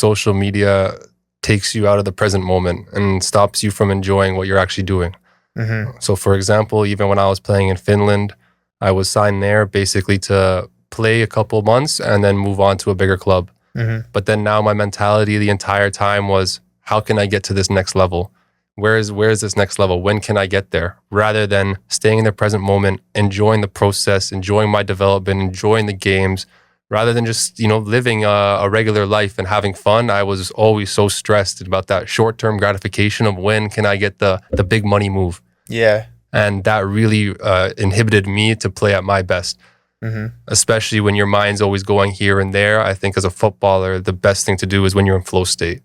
social media takes you out of the present moment and stops you from enjoying what you're actually doing. Mm-hmm. So for example, even when I was playing in Finland, I was signed there basically to play a couple months and then move on to a bigger club. Mm-hmm. But then now my mentality the entire time was, how can I get to this next level? Where is this next level? When can I get there? Rather than staying in the present moment, enjoying the process, enjoying my development, enjoying the games, rather than just, living a regular life and having fun. I was always so stressed about that short-term gratification of when can I get the big money move. Yeah. And that really inhibited me to play at my best. Mm-hmm. Especially when your mind's always going here and there. I think as a footballer, the best thing to do is when you're in flow state.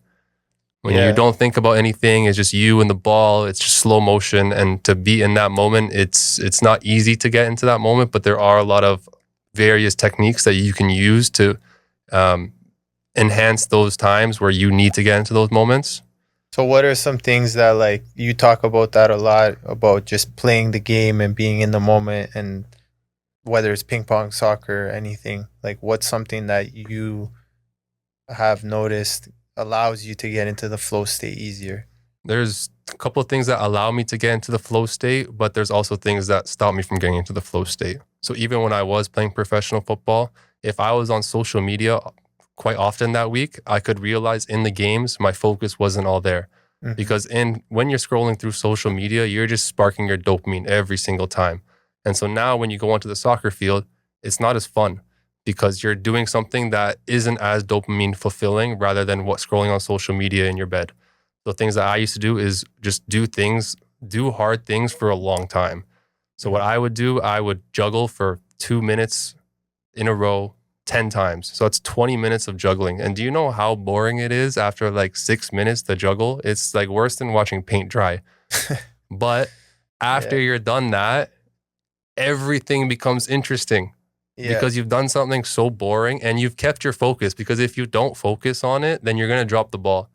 When you don't think about anything, it's just you and the ball, it's just slow motion. And to be in that moment, it's not easy to get into that moment, but there are a lot of various techniques that you can use to enhance those times where you need to get into those moments. So what are some things that, like, you talk about that a lot, about just playing the game and being in the moment, and whether it's ping pong, soccer, anything, like what's something that you have noticed allows you to get into the flow state easier? There's a couple of things that allow me to get into the flow state, but there's also things that stop me from getting into the flow state. So even when I was playing professional football, if I was on social media quite often that week, I could realize in the games, my focus wasn't all there. Mm-hmm. Because when you're scrolling through social media, you're just sparking your dopamine every single time. And so now when you go onto the soccer field, it's not as fun because you're doing something that isn't as dopamine fulfilling rather than scrolling on social media in your bed. The things that I used to do is just do hard things for a long time. So what I would do, I would juggle for 2 minutes in a row 10 times. So it's 20 minutes of juggling. And do you know how boring it is after like 6 minutes to juggle? It's like worse than watching paint dry. But after you're done that, everything becomes interesting. Because you've done something so boring and you've kept your focus. Because if you don't focus on it, then you're going to drop the ball.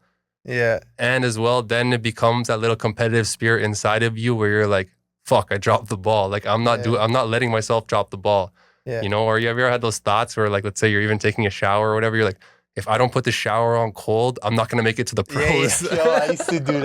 Yeah. And as well, then it becomes that little competitive spirit inside of you where you're like, fuck, I dropped the ball. Like I'm not letting myself drop the ball. Yeah. Or you ever had those thoughts where, like, let's say you're even taking a shower or whatever, you're like, if I don't put the shower on cold, I'm not going to make it to the pros. Yeah, I used to do that.